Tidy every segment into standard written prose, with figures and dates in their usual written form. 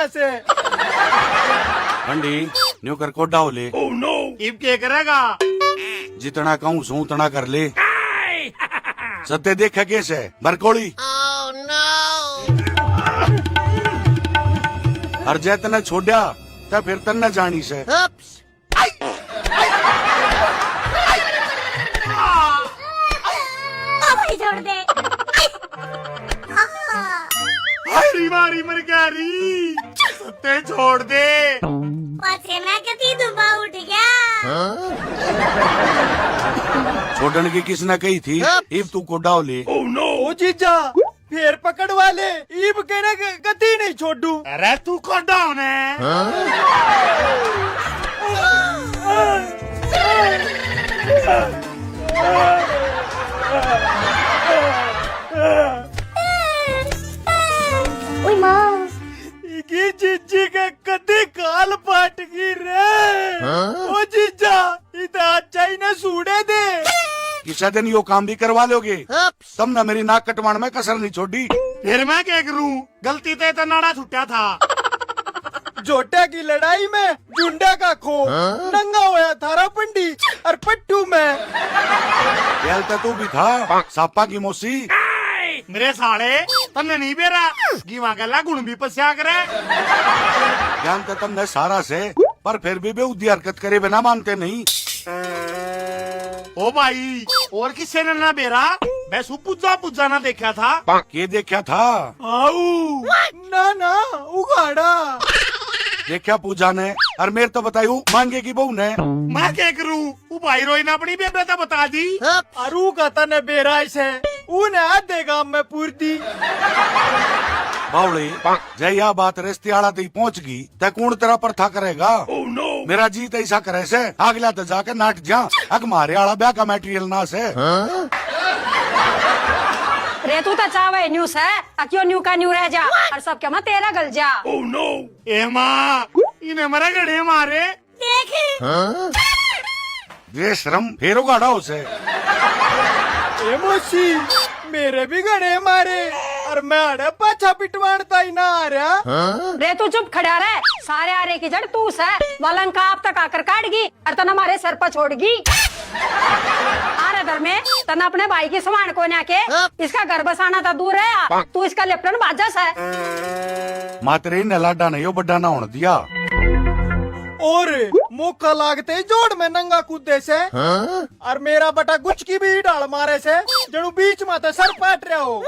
से। बंडी न्यू कर कोडा हो ले। इब क्या करेगा? जितना कहूँ सो उतना कर ले। सत्य देखा कैसे बरकोड़ी हर जय तने छोड़ा तो फिर तन्ने जानी से। छोड़ दे। हरी मारी मर गया री। सत्ते छोड़ दे। पछे मैं कती दुबा उठ गया। छोड़ने की किसने कही थी? इब तू कोडा हो ले। ओ जीजा फिर पकड़ वाले ईब कहने गति नहीं छोड़ू। अरे तू कोडा होने। ओए माँ की जीजी के कति काल पाट की रे। ओ जीजा इतना अच्छा ही न सूड़े दे। किसा दिन यो काम भी करवा लोगे तब ना मेरी नाक कटवाने में कसर नहीं छोड़ी। फिर मैं क्या करूं? गलती तो इतना नाड़ा छुट्टा था। जोटे की लड़ाई में जुंडा का खो नंगा होया थारा पंडी और पट्टू में। खेलता तू भी था सापा की मौसी। मेरे साले तन्ने नहीं बेरा गीवा गला गुण भी पस्या करे। ज्ञान तो तुमने सारा से पर फिर भी बेउद्दी हरकत करे बिना मानते नहीं। ओ भाई और किसी ने ना बेरा बस पुज्जा ना देखा था। के देखा था? आऊ ना उगाड़ा देखा पूजा ने और मेरे तो बतायू मांगे की बहू ने। मैं क्या करूं? वो भाई रोई ना अपनी बेबे तो बता दी। अरू का तने बेरा से ऊने आधे गांव में पूर दी। बावड़ी जय या बात रिश्ते आला तक पहुँच गई तो कौन तेरा परथा करेगा? मेरा जीत ऐसा करे से अगला तो जाके नाट जा अग मारे आला ब्याह का मटेरियल ना से। रे तू तो चावे न्यूज है क्यों न्यू का न्यू रह जा और सब क्या तेरा गल जा। ए माँ इन्हें मरा गड़े मारे। देख बेशरम फेरो गाड़ा उसे। ए मौसी मेरे भी गड़े मारे और मैं अड़े पाछा पिटवाड़ता ही ना आ रहा। रे तू चुप खड़ा रहे सारे आरे की जड़ तू है वालन का आप तक आकर काटगी और तना हमारे सर पर छोड़गी। आरे दर में तना अपने भाई की समान को ना के इसका घर बसाना था दूर है तू इसका लेफ्टन बाजस है। मातरे ने लाडा ने यो बड्डा ना होने दिया। और मौका लागते ही जोड़ में नंगा कूदे से और मेरा बटा गुच की भी डाल मारे से जड़ू बीच में तो सर पाट रहा हो।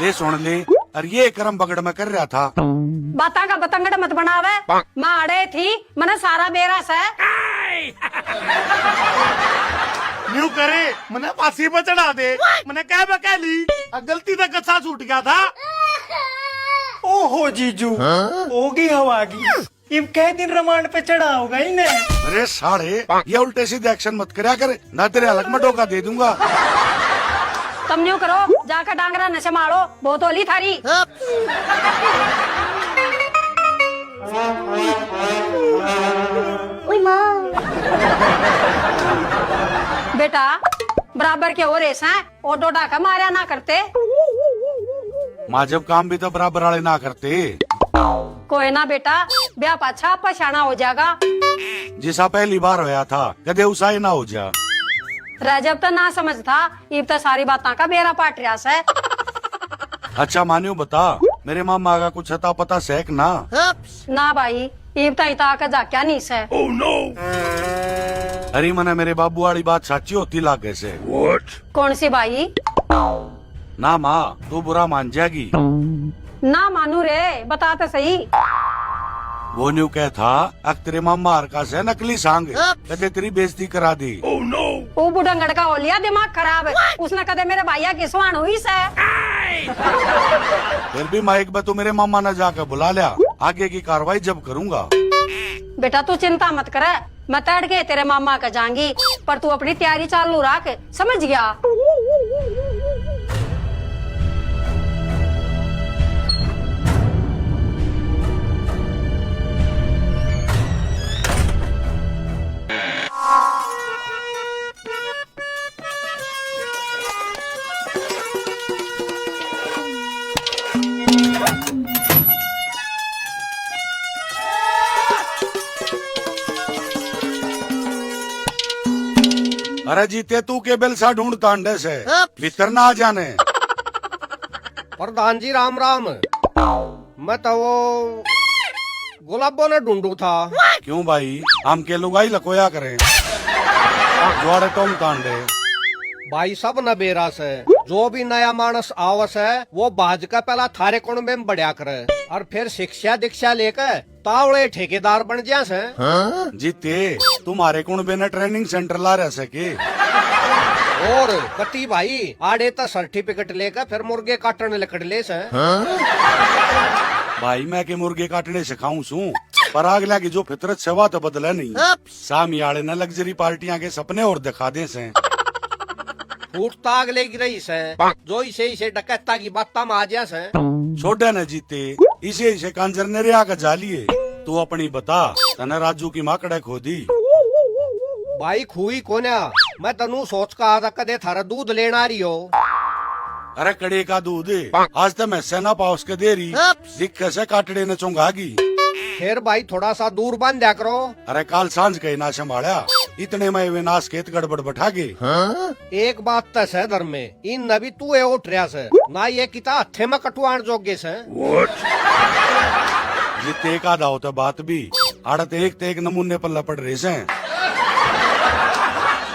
ले सुन ले और ये कर्म बगड़ में कर रहा था। बाता का बतंगड़ मत बनावे माँ अड़े थी मने सारा बेरा से। न्यू करे मने फांसी पर चढ़ा दे। मने क्या बका ली गलती तक कच्चा छूट गया था। ओहो जीजू होगी हवा की इब कई दिन रिमांड पे चढ़ा होगा इन्हें। अरे साढ़े ये उल्टे सीधे एक्शन मत करया कर ना तेरे अलग में धोखा दे दूंगा। तुम न्यू करो जाकर डांगरा नशे मारो बहुत होली थारी। ओए माँ बेटा बराबर के हो रेस हैं और डोडा का मारा ना करते। माँ जब काम भी तो बराबर वाले ना करते। कोई ना बेटा ब्याह पाछा पछाना हो जाएगा। जिसा पहली बार होया था कदे उसा ना हो जा। राजब तो ना समझ था इब तो सारी बातों का बेरा पाट रहा है। अच्छा मानियो बता मेरे मामा का कुछ अता पता सेक ना? ना भाई इब तो इता का जाक्या नहीं से। अरे मने मेरे बाबू वाली बात सच्ची होती लागे से। कौन सी भाई? ना माँ तू बुरा मान जाएगी। ना मानू रे बता तो सही। वो न्यू क्या था अक तेरे मामा हरका से नकली सांग कदे तेरी बेइज्जती करा दी। वो बुढ़ंगड़ का हो लिया दिमाग खराब है उसने कदे मेरे भैया की सवान हुई से। फिर भी माइक में तू मेरे मामा ने जाकर बुला लिया आगे की कार्रवाई जब करूँगा। बेटा तू चिंता मत कर मैं तड़ के तेरे मामा का जाऊंगी पर तू अपनी तैयारी चालू रख समझ गया। अरे जीते तू के बेलसा ढूंढता अंडे से भीतर ना आ जाने। प्रधान जी राम राम। मैं तो वो गुलाबो ने ढूंढू था। क्यों भाई, हम के लुगाई लकोया करें द्वारे टोम तांडे। भाई सब न बेरास है, जो भी नया मानस आवस है वो बाज का पहला थारे कुण में बढ़िया करे और फिर शिक्षा दीक्षा लेकर तावड़े ठेकेदार बन जा से। जीते तुम्हारे कुणबे ने ट्रेनिंग सेंटर ला रह सके और कति भाई आड़े तो सर्टिफिकेट लेकर फिर मुर्गे काटने लकड़ ले से। भाई मैं के मुर्गे काटने सिखाऊं सू, पर अगला की जो फितरत सेवा तो बदला नहीं। सामी आड़े न लग्जरी पार्टियां के सपने और दिखा दे से। फूट ताग लेगी रही से, जो इसे डकैता की बात में आ जा से। छोटा न जीते इसे कांजर ने रिया का जालिए। तू अपनी बता, तने राजू की माकड़े खोदी। भाई खुई कोन्या, मैं तनु सोच का आधा कदे थारा दूध लेना रही हो। अरे कड़े का दूध आज तो मैं सेना पाउस के दे रही, दिख कैसे काटड़े न चुंगागी। फिर भाई थोड़ा सा दूर बांध दिया करो। अरे काल सांझ के ना संभाला, इतने में विनाश खेत गड़बड़ बैठा गे। एक बात तो है धर्म में, इन नबी तू है उठ रहा से ना, ये किता हथे में कटवाण जोगे से। जितने एक आधा होता बात भी आड़त एक नमूने पर लपड़ रहे से।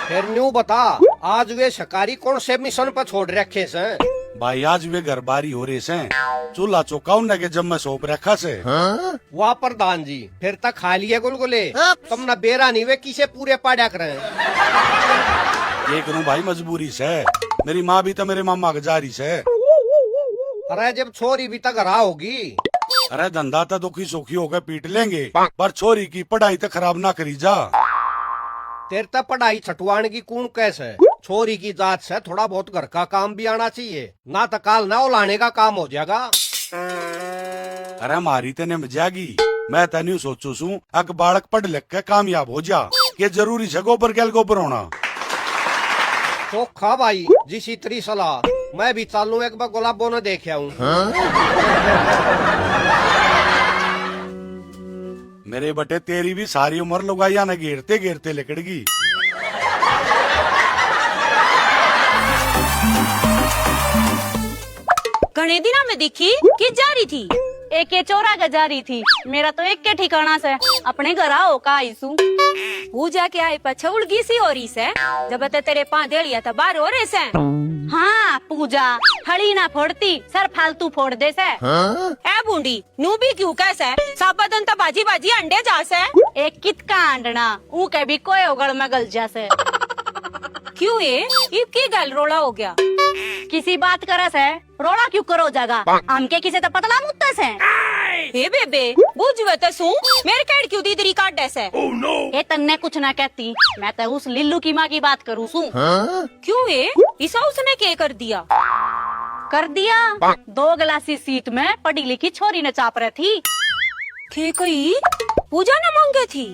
फिर न्यू बता, आज वे शिकारी कौन से मिशन पर छोड़ रखे से? भाई आज वे घर बारी हो रहे से, चूल्हा चौका उन्हें के जब मैं सौंप रखा से। वाह प्रधान जी, फिर तक खा लिए गुलगुले। तुम न बेरा नहीं वे किसे पूरे पाड़ा करे। ये करूं भाई मजबूरी से, मेरी माँ भी तो मेरे मामा के जारी से। अरे जब छोरी भी तक रहा होगी। अरे धंधा तो दुखी सुखी होकर पीट लेंगे, पर छोरी की पढ़ाई तो खराब ना करी जा। तेरे तक पढ़ाई छटवाने की कौन कैसे? छोरी की जात से थोड़ा बहुत घर का काम भी आना चाहिए, ना तो काल ना उलाने का काम हो जाएगा। अरे मारी तेने मजागी, मैं तेन सोचू सू अक बालक पढ़ लिख के कामयाब हो जा, ये जरूरी है गोबर गैल गोबर होना। चोखा भाई जिस इतनी सलाह, मैं भी चालू एक बार गुलाबो ने देखे आऊँ। मेरे बटे तेरी भी सारी उम्र लुगाइया न घेरते घेरते लिकड़गी। घने दिना में दिखी कि जा रही थी। एक ये चोरा के जा रही थी, मेरा तो एक के ठिकाना से अपने घर आओ का आईसू। पूजा के आए पछा उड़गी सी हो रही से, जब ते तेरे पांदेलिया था बार हो रहे से। हाँ पूजा हड़ी ना फोड़ती, सर फालतू फोड़ दे से। ए बूंदी नू भी क्यों कैसे, सब बदन तो बाजी बाजी अंडे जा से। एक कित का अंडना ऊ के भी कोई उगड़ में गल जा से। क्यों ये इब की गल रोड़ा हो गया? किसी बात करे से रोड़ा क्यों करो जगा, हमके किसे तो पतला मुत्ता से। हे बेबे बुझवे तो सू मेरे कैड क्यों दीदरी काट दे से। ये तन्ने कुछ ना कहती, मैं तो उस लिल्लू की माँ की बात करूँ सू। क्यों ये इसा उसने क्या कर दिया? कर दिया, 2 गिलासी सीट में पढ़ी लिखी छोरी ने चाप रही थी। के कही पूजा न मांगे थी,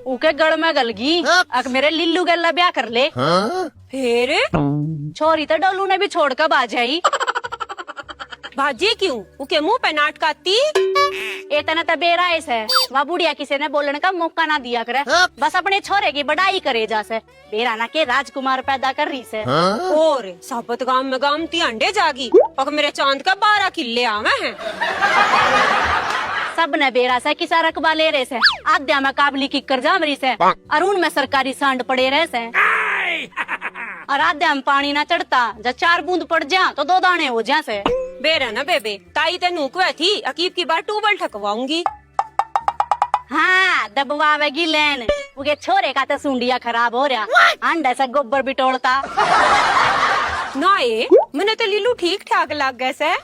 उके गड़ में गलगी। अक मेरे लिल्लू गल्ला ब्याह कर ले। फिर छोरी तो डोलू ने भी छोड़ कर बाजाई। भाजी क्यों उके मुंह पे नाटकाती? इतना तो बेराइस है, वह बुढ़िया किसी ने बोलने का मौका ना दिया करे, बस अपने छोरे की बड़ाई करे जा से। बेराना के राजकुमार पैदा कर रही से। और साबत गांव में गामती अंडे जागी, और मेरे चांद का 12 किले आवे हैं। सब ने बेरा से किसा रकबा ले रहे से, आद्या में काबली की कर जाम रही से, अरुण में सरकारी सांड पड़े रहे से। और आद्या में पानी ना चढ़ता, जब 4 बूंद पड़ जा तो 2 दाने हो जा से। बेरा ना बेबे ताई ते नूकवे थी, अकीब की बार ट्यूबवेल ठकवाऊंगी। हाँ दबवावेगी लेन, उके छोरे का तो सुंडिया खराब हो रहा, अंडे से गोबर भी तोड़ता। ना ये मैंने तो लीलू ठीक ठाक लग गए से।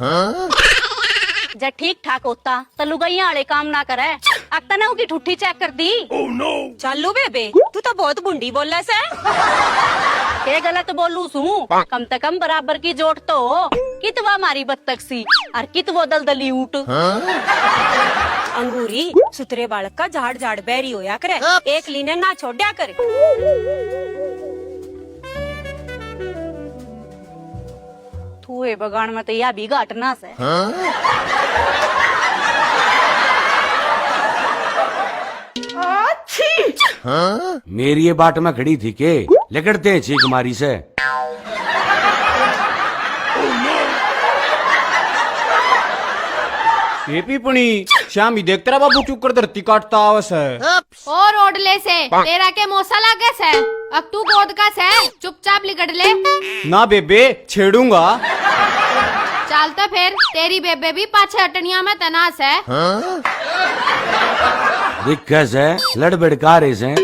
जब ठीक ठाक होता तो लुगाइया वाले काम ना करे, अक्ता ने उकी ठुट्ठी चेक कर दी। चालू बेबे तू तो बहुत बुंडी बोल रहा से। के गलत बोलू सू, कम से कम बराबर की जोट तो हो। कितवा मारी बत्तख सी और कितवो दलदली ऊट। अंगूरी सुतरे बालक का झाड़ झाड़ बैरी होया करे, एक लीने ना छोड़ा करे। थूए बगान में तो या भी घाटना से। मेरी ये बाट में खड़ी थी के लिकड़ते हैं छीक मारी से। ये पीपणी श्याम ही देख तेरा बाबू क्यों कर धरती काटता आवस है। और ओडले से तेरा के मोसा लागे से, अब तू गोद का से चुपचाप लिकड़ ले। ना बेबे छेड़ूंगा। चल तो फिर तेरी बेबे भी पाछे हटनिया में तनास है। दिक्कत से लड़बड़ कारे से।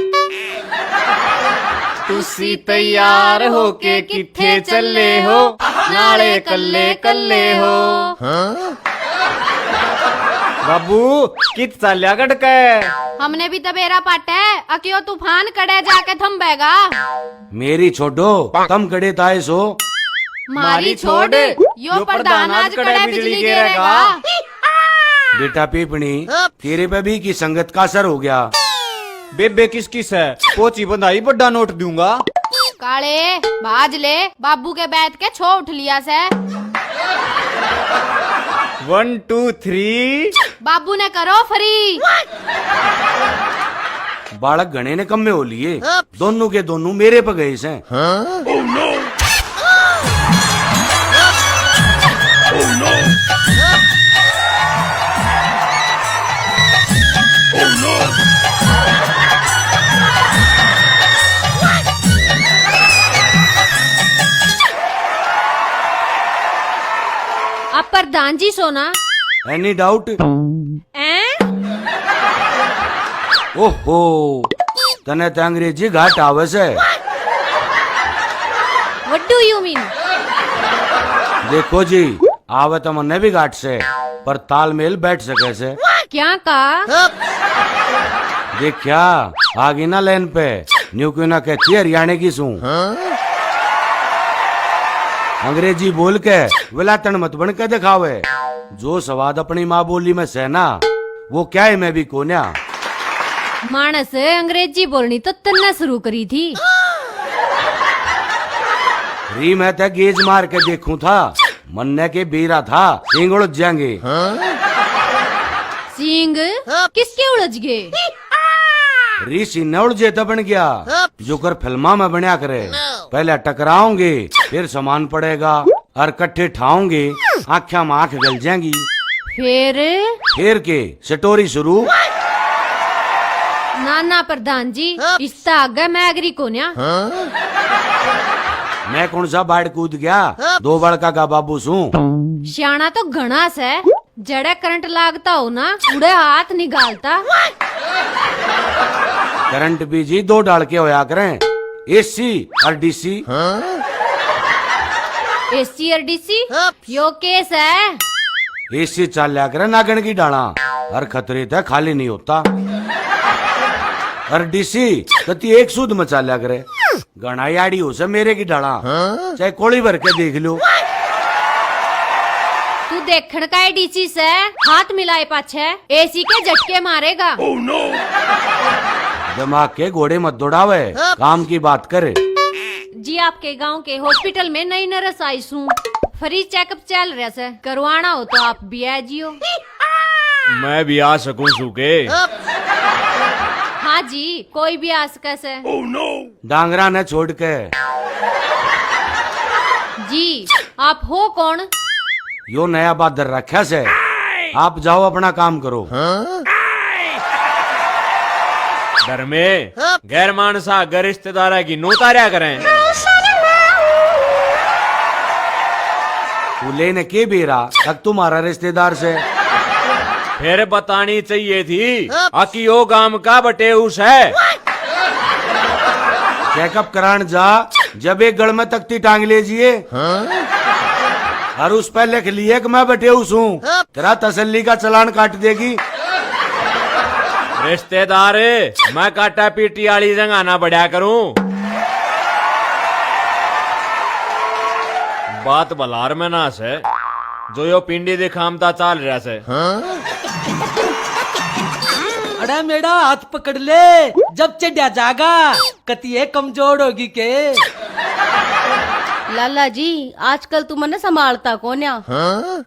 तुसी तैयार हो के किथे चले हो, नाले कल्ले कल्ले हो। बाबू कित चाल्या गड़के। हमने भी तबेरा पाटे अकियो तूफान कड़े जाके थम्बेगा। मेरी छोड़ो तम कड़े ताए सो। मारी छोड़ यो प्रधान आज कड़े बिजली गिरेगा। बेटा पीपणी तेरे पे भी की संगत का असर हो गया। बेबे किस किस है पोची बंधाई बड़ा नोट दूंगा। काले भाज ले बाबू के बैठ के छो उठ लिया से। 1 2 3। बाबू ने करो फ्री। बालक गणे ने कम में हो लिए, दोनों के दोनों मेरे पे गए से। अब प्रधान जी सोना। Any doubt? ओहो तने तो अंग्रेजी घाट आवे से। What do you mean? देखो जी आवे तो मन्ने भी घाट से, पर तालमेल बैठ सके से। क्या कहा? देखा आगे ना लाइन पे न्यू क्यों ना कहती हरियाणे की सू। अंग्रेजी बोल के विलातन मत बन के दिखावे। जो स्वाद अपनी माँ बोली में सहना वो क्या है मैं भी कोन्या। मानस अंग्रेजी बोलनी तो तन्ने शुरू करी थी। री मैं तो गेज मार के देखूं था, मन्ने के बेरा था सिंग उड़ जाएंगे। सिंग किसके उलझ गए? री सीने उड़ जेता बन गया जो कर फिल्मा में बनया करे। पहले टकराओगे फिर सामान पड़ेगा और कट्ठे ठाओगे आँखा में आँख गल जाएंगी। फिर के स्टोरी शुरू। नाना प्रधान जी इससे आगे मैं एग्री कोन्या। मैं कौन सा बाढ़ कूद गया, 2 बड़का का बाबू सू। सियाना तो घना से जड़े करंट लागता हो ना उड़े हाथ निकालता। करंट भी जी 2 डाल के होया करें, एसी और डीसी। एसी और डीसी यो केस है। एसी चल लिया करे नागन की डाला और खतरे तक खाली नहीं होता। और डीसी कति एक सूद में चल लिया करे। गणा याड़ी हो से मेरे की डाला चाहे कोड़ी भर के देख लो। तू देखण का है डीसी से हाथ मिलाए पाछे एसी के झटके मारेगा। दिमाग के घोड़े मत दौड़ावे, काम की बात करे। जी आपके गांव के हॉस्पिटल में नई नर्स आई सू। फ्री चेकअप चल रहा से, करवाना हो तो आप भी आ जियो। मैं भी आ सकूं सुके? हाँ जी कोई भी आ सके से। डांगरा ने छोड़ के। जी आप हो कौन? यो नया बहादुर रखा से। आप जाओ अपना काम करो। घर में गैर मानसा घर रिश्तेदार की नोतारिया करें। तू लेने के बेरा तक तुम्हारा रिश्तेदार से फिर बतानी चाहिए थी आकि यो गांव का बटेउस है। चेकअप कराने जा, जब एक गड़ में तख्ती टांग लीजिए और उस पर लिख लिए कि मैं बटेउस हूँ, तेरा तसल्ली का चालान काट देगी। रिश्तेदार मैं काटा पीटी वाली जगह ना बढ़िया करूं। बात बलार में ना से जो यो पिंडी दिखामता चाल रहा से। अरे मेरा हाथ पकड़ ले, जब चढ़ा जागा कतिये कमजोर होगी के। लाला जी आजकल तू मने संभालता कोन्या।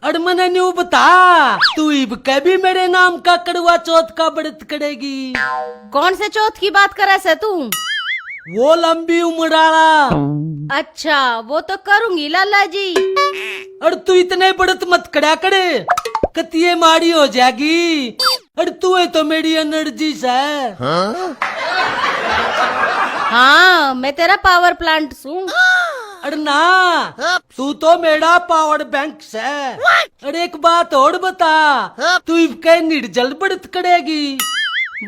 अरे मने न्यू बता, तू इब कभी मेरे नाम का कड़वा चौथ का व्रत करेगी? कौन से चौथ की बात करे से तू? वो लंबी उम्र वाला। अच्छा वो तो करूंगी लाला जी। और तू इतने बड़त मत कड़ा करे, कतिये मारी हो जाएगी। और तू है तो मेरी एनर्जी से। हाँ मैं तेरा पावर प्लांट हूँ। अरे ना, तू तो मेरा पावर बैंक से। अरे एक बात और बता, तू इसके निर्जल बढ़त करेगी।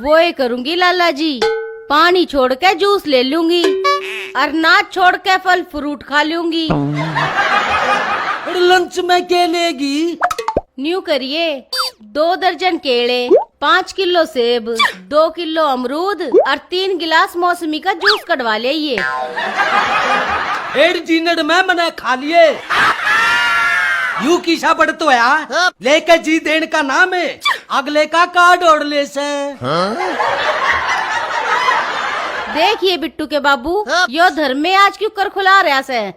वो ही करूंगी लाला जी, पानी छोड़ के जूस ले लूंगी और नाच छोड़ के फल फ्रूट खा लूंगी। अरे लंच में क्या लेगी? न्यू करिए 2 दर्जन केले, 5 किलो सेब, 2 किलो अमरूद और 3 गिलास मौसमी का जूस कटवा ले। ये 1.5 मिनट में मैंने खा लिए। यू किसा बढ़ तो है, लेके जी देने का नाम है, अगले का कार्ड और ले से। देखिए बिट्टू के बाबू, यो धर्म में आज क्यों कर खुला रहा से?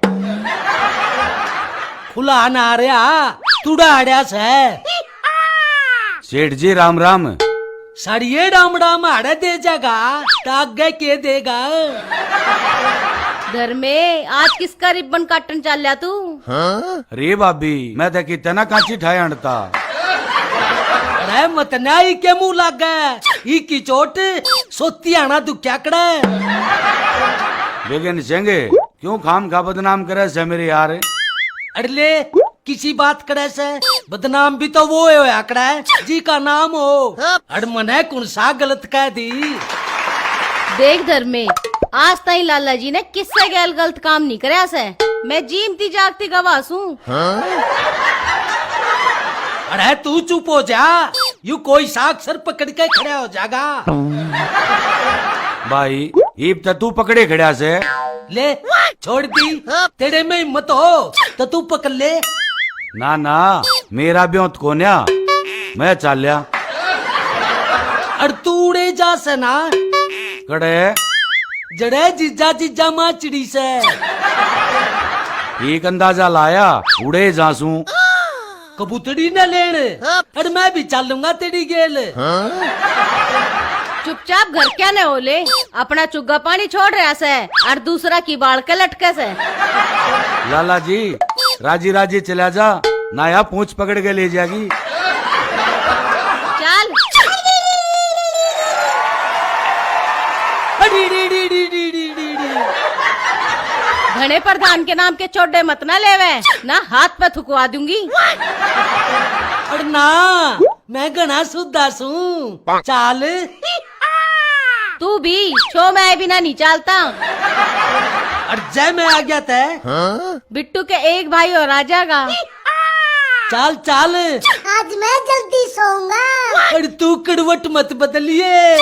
खुला ना रहा, तुड़ा आड़िया से। सेठ जी राम राम। सड़िए राम राम आड़े दे जागा, तागे के देगा। धर्मे आज किसका रिबन काटन चल रहा तू? रे भाभी मैं तो कितना कांची ठाए अड़ता। अरे मत नाई के मुंह लग गए, ई की चोट सोती आना दुख्या कड़े। बेगन सेंगे क्यों खाम खा बदनाम करे से मेरे यार। अड़ले किसी बात करे से बदनाम भी तो वो है आकड़ा जी का नाम हो। अड़ मने कौन सा गलत कह दी। देख धर्मे, आज ताई लाला जी ने किससे गैल गलत काम नहीं कराया से। मैं जीमती जागती गवास हूँ। अरे तू चुप हो जा, यू कोई साक्षर पकड़ के खड़ा हो जाएगा। भाई ईब तो तू पकड़े खड़ा से। ले छोड़ दी, तेरे में हिम्मत हो तो तू पकड़ ले। ना ना मेरा ब्योत कोन्या, मैं चाल्या। और तू उड़े जा से ना कड़े जड़े जीजा जीजा माचड़ी से। एक अंदाजा लाया उड़े जासू। कबूतरी न लेन, और मैं भी चलूंगा तेरी गेल। चुपचाप घर क्या न होले, अपना चुग्गा पानी छोड़ रहा से और दूसरा की बाल के लटके से। लाला जी राजी राजी चला जा, नाया पूंछ पकड़ के ले जाएगी। चल घने प्रधान के नाम के चोडे मत ना लेवे, ना हाथ पे थुकवा दूंगी। और ना मैं घना सुधा सू। चाल तू भी शो में आए बिना नहीं चलता। और जय मैं आ गया थे। बिट्टू के एक भाई और आ जाएगा। चाल चाल, आज मैं जल्दी सोऊंगा। और तू कड़वट मत बदलिए।